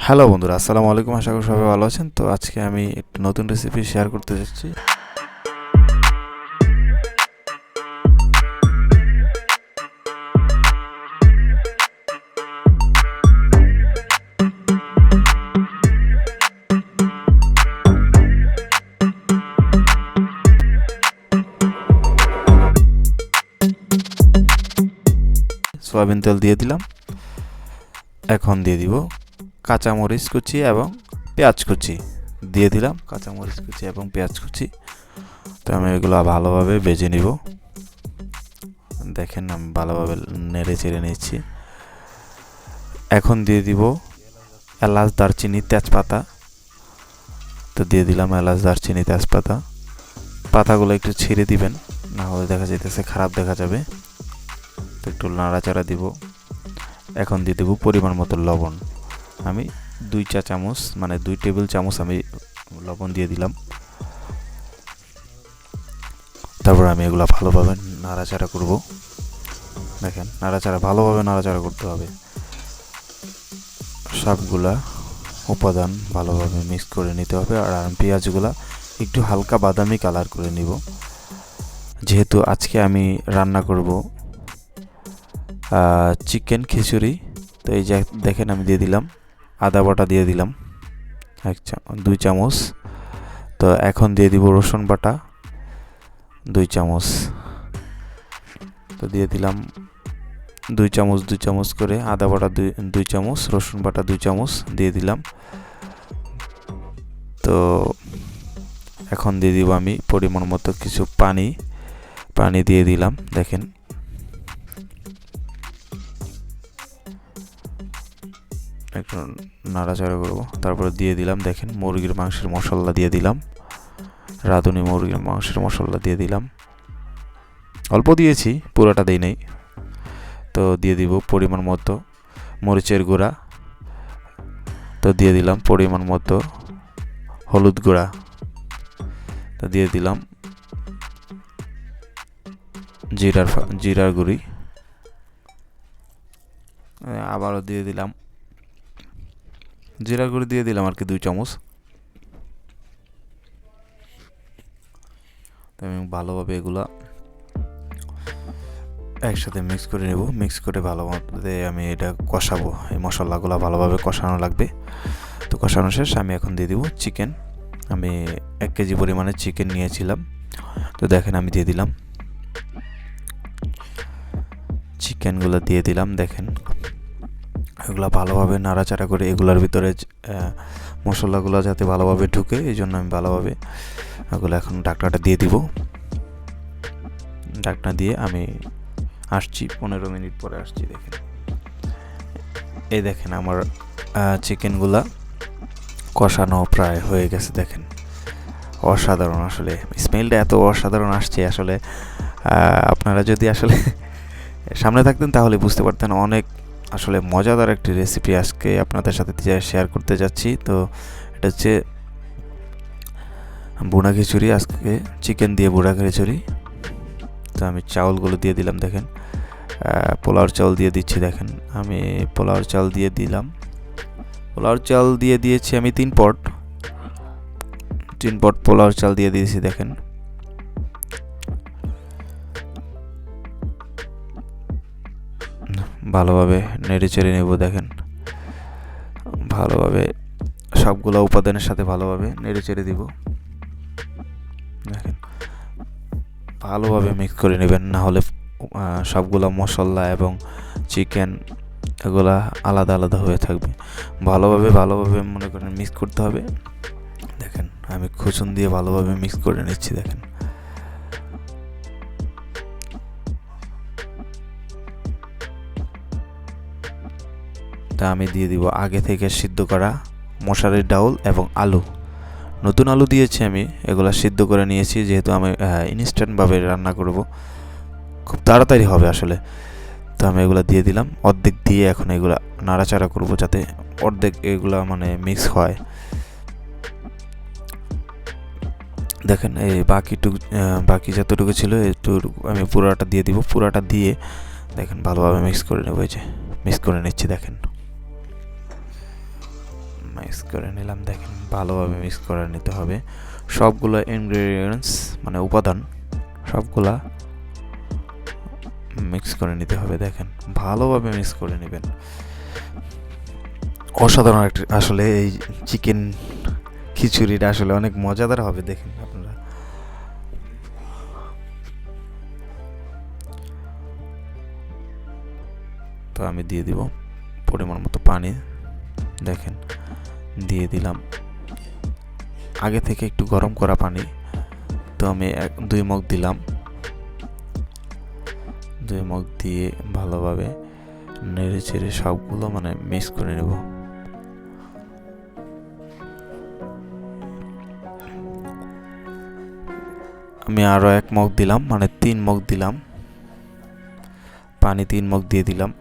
Hello বন্ধুরা, আসসালামু আলাইকুম। আশা করি সবাই ভালো আছেন। তো আজকে আমি একটা নতুন রেসিপি শেয়ার করতে যাচ্ছি। সয়াবিন তেল দিয়ে দিলাম। এখন দিয়ে দিব কাঁচামরিচ কুচি এবং পেঁয়াজ কুচি দিয়ে দিলাম। কাঁচামরিচ কুচি এবং পেঁয়াজ কুচি। তো আমি এগুলো ভালোভাবে ভেজে নিব। দেখেন আমি ভালোভাবে নেড়ে চেড়ে নিচ্ছি। এখন দিয়ে দিব এলাচ, দারচিনি, তেজপাতা। তো দিয়ে দিলাম এলাচ, দারচিনি, তেজপাতা। পাতাগুলো একটু ছিঁড়ে দিবেন, না হলে দেখা যাইতেছে খারাপ দেখা যাবে। তো একটু নাড়াচাড়া দিব। এখন দিয়ে দেবো পরিমাণ মতো লবণ। আমি 2 চা চামচ মানে 2 টেবিল চামচ আমি লবণ দিয়ে দিলাম। তারপর আমি এগুলো ভালোভাবে নাড়াচাড়া করব। দেখেন ভালোভাবে নাড়াচাড়া করতে হবে। সবগুলা উপাদান ভালোভাবে মিক্স করে নিতে হবে। আর পেঁয়াজগুলা একটু হালকা বাদামি কালার করে নিব, যেহেতু আজকে আমি রান্না করব চিকেন খিচুড়ি। তো এই যে দেখেন আমি দিয়ে দিলাম আদা বাটা, দিয়ে দিলাম 2 চামচ। তো এখন দিয়ে দিব রসুন বাটা 2 চামচ। তো দিয়ে দিলাম 2 চামচ করে আদা বাটা 2 চামচ, রসুন বাটা 2 চামচ দিয়ে দিলাম। তো এখন দিয়ে দিব আমি পরিমাণ মতো কিছু পানি দিয়ে দিলাম। দেখেন একটু নাড়াচাড়া করবো। তারপরে দিয়ে দিলাম দেখেন মুরগির মাংসের মশলা দিয়ে দিলাম। রাঁধুনি মুরগির মাংসের মশলা দিয়ে দিলাম। অল্প দিয়েছি, পুরোটা দেই নাই। তো দিয়ে দিব পরিমাণ মতো মরিচের গুঁড়া। তো দিয়ে দিলাম পরিমাণ মতো হলুদ গুঁড়া। তো দিয়ে দিলাম জিরার গুঁড়ি। আবারও দিয়ে দিলাম জিরার গুঁড়ি দিয়ে দিলাম আর কি 2 চামচ। তো আমি ভালোভাবে এগুলা একসাথে মিক্স করে নেব। মিক্স করে ভালোভাবে আমি এটা কষাবো। এই মশলাগুলো ভালোভাবে কষানো লাগবে। তো কষানো শেষ। আমি এখন দিয়ে দিব চিকেন। আমি 1 কেজি পরিমাণে চিকেন নিয়েছিলাম। তো দেখেন আমি দিয়ে দিলাম চিকেনগুলো দিয়ে দিলাম। দেখেন এগুলো ভালোভাবে নাড়াচাড়া করে এগুলোর ভিতরে মশলাগুলো যাতে ভালোভাবে ঢুকে, এই জন্য আমি ভালোভাবে এগুলো এখন ঢাকনাটা দিয়ে দিব। ঢাকনা দিয়ে আমি আসছি 15 মিনিট পরে আসছি। দেখেন এই দেখেন আমার চিকেনগুলা কষানো প্রায় হয়ে গেছে। দেখেন অসাধারণ, আসলে স্মেলটা এত অসাধারণ আসছে। আসলে আপনারা যদি আসলে সামনে থাকতেন তাহলে বুঝতে পারতেন। অনেক আসলে মজাদার একটি রেসিপি আজকে আপনাদের সাথে শেয়ার করতে যাচ্ছি। তো এটা হচ্ছে ভুনা খিচুড়ি, আজকে চিকেন দিয়ে ভুনা খিচুড়ি। তো আমি চাউলগুলো দিয়ে দিলাম। দেখেন পোলাওর চাউল দিয়ে দিচ্ছি। দেখেন আমি পোলাওর চাউল দিয়ে দিলাম। পোলাওর চাউল দিয়ে দিয়েছি আমি 3 পট পোলাওর চাল দিয়ে দিয়েছি। দেখেন ভালোভাবে নেড়ে চেড়ে নেব। দেখেন ভালোভাবে সবগুলো উপাদানের সাথে ভালোভাবে নেড়ে চেড়ে দিব। দেখেন ভালোভাবে মিক্স করে নেবেন, না হলে সবগুলো মশলা এবং চিকেন এগুলা আলাদা আলাদা হয়ে থাকবে। ভালোভাবে মনে করেন মিক্স করতে হবে। দেখেন আমি খুচুন দিয়ে ভালোভাবে মিক্স করে নিচ্ছি। দেখেন তা আমি দিয়ে দিব আগে থেকে সিদ্ধ করা মশারির ডাউল এবং আলু। নতুন আলু দিয়েছি আমি, এগুলা সিদ্ধ করে নিয়েছি, যেহেতু আমি ইনস্ট্যান্টভাবে রান্না করব, খুব তাড়াতাড়ি হবে আসলে। তো আমি এগুলা দিয়ে দিলাম। অর্ধেক দিয়ে এখন এগুলা নাড়াচাড়া করব যাতে অর্ধেক এগুলা মানে মিক্স হয়। দেখেন এই বাকি যতটুকু ছিল একটু আমি পুরাটা দিয়ে দিব। পুরাটা দিয়ে দেখেন ভালোভাবে মিক্স করে নেব। এই যে মিক্স করে নিচ্ছি। দেখেন মিক্স করে নিলাম। দেখেন ভালোভাবে মিক্স করে নিতে হবে সবগুলো ইনগ্রেডিয়েন্টস, মানে উপাদান সবগুলা মিক্স করে নিতে হবে। দেখেন ভালোভাবে মিক্স করে নেবেন। অসাধারণ একটা আসলে এই চিকেন খিচুড়িটা আসলে অনেক মজাদার হবে। দেখেন আপনারা তো আমি দিয়ে দিব পরিমাণ মতো পানি। দেখেন দিয়ে দিলাম আগে থেকে একটু গরম করা পানি। তো আমি 2 মগ দিলাম। 2 মগ দিয়ে ভালোভাবে নেড়ে চেড়ে সবগুলো মানে মিক্স করে নেব। আমি আরও 1 মগ দিলাম, মানে 3 মগ দিলাম পানি, 3 মগ দিয়ে দিলাম।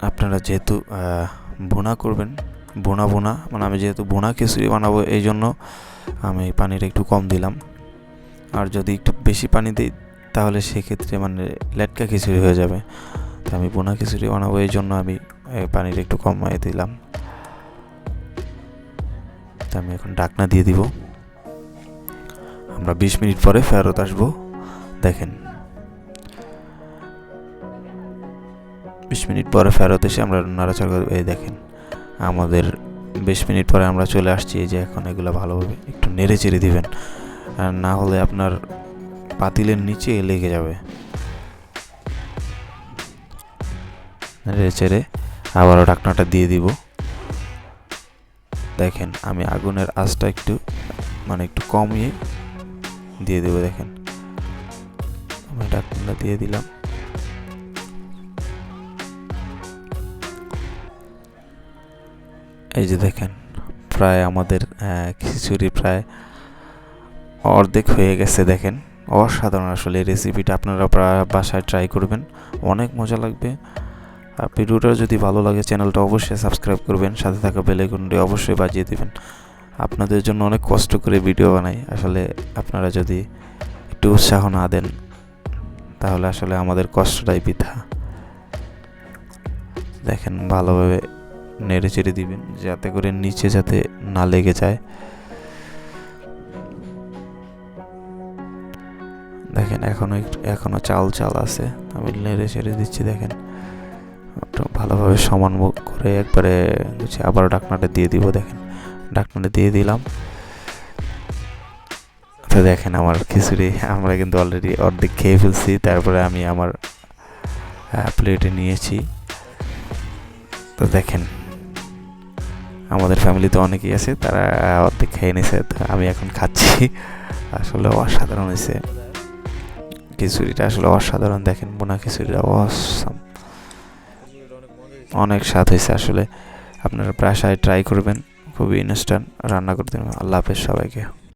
আপনারা যেহেতু ভুনা করবেন, ভুনা মানে আমি যেহেতু ভুনা খিচুড়ি বানাবো এই জন্য আমি পানিটা একটু কম দিলাম। আর যদি একটু বেশি পানি দিই তাহলে সেক্ষেত্রে মানে লেটকা খিচুড়ি হয়ে যাবে। তো আমি ভুনা খিচুড়ি বানাবো এই জন্য আমি পানিটা একটু কমিয়ে দিলাম। তো আমি এখন ঢাকনা দিয়ে দিব। আমরা 20 মিনিট পরে ফেরত আসবো। দেখেন 20 মিনিট পরে ফেরত এসে আমরা নাড়াচাড়া করব। এই দেখেন আমাদের 20 মিনিট পরে আমরা চলে আসছি। এই যে এখন এগুলো ভালোভাবে একটু নেড়ে চেড়ে দিবেন, আর না হলে আপনার পাতিলের নিচে লেগে যাবে। নেড়ে চেড়ে আবারও ঢাকনাটা দিয়ে দিব। দেখেন আমি আগুনের আঁচটা একটু কমিয়ে দিয়ে দেবো। দেখেন আমি ঢাকনাটা দিয়ে দিলাম। এই যে দেখেন প্রায় আমাদের খিচুড়ি প্রায় অর্ধেক হয়ে গেছে। দেখেন অসাধারণ আসলে এই রেসিপিটা আপনারা বাসায় ট্রাই করবেন, অনেক মজা লাগবে। ভিডিওটা যদি ভালো লাগে চ্যানেলটা অবশ্যই সাবস্ক্রাইব করবেন, সাথে থাকা বেল আইকনটি অবশ্যই বাজিয়ে দিবেন। আপনাদের জন্য অনেক কষ্ট করে ভিডিও বানাই, আসলে আপনারা যদি একটু উৎসাহ না দেন তাহলে আসলে আমাদের কষ্টটাই বৃথা। দেখেন ভালোভাবে নেড়ে চেড়ে দিবেন যাতে করে নিচে যাতে না লেগে যায়। দেখেন এখনো চাল আছে, আমি নেড়ে চেড়ে দিচ্ছি। দেখেন ভালোভাবে সমান মুখ করে একবারে আবার ঢাকনাটা দিয়ে দিব। দেখেন ঢাকনাটা দিয়ে দিলাম। তো দেখেন আমার খিচুড়ি আমরা কিন্তু অলরেডি অর্ধেক খেয়ে ফেলছি। তারপরে আমি আমার প্লেটে নিয়েছি। তো দেখেন আমাদের ফ্যামিলিতে অনেকেই আছে, তারা অর্ধেক খেয়ে নিয়েছে। তো আমি এখন খাচ্ছি। আসলে অসাধারণ হয়েছে খিচুড়িটা, আসলে অসাধারণ। দেখেন বোনা খিচুড়িটা অসাম, অনেক স্বাদ হয়েছে। আসলে আপনারা বাসায় ট্রাই করবেন, খুবই ইনস্ট্যান্ট রান্না করতে। আল্লাহ হাফেজ সবাইকে।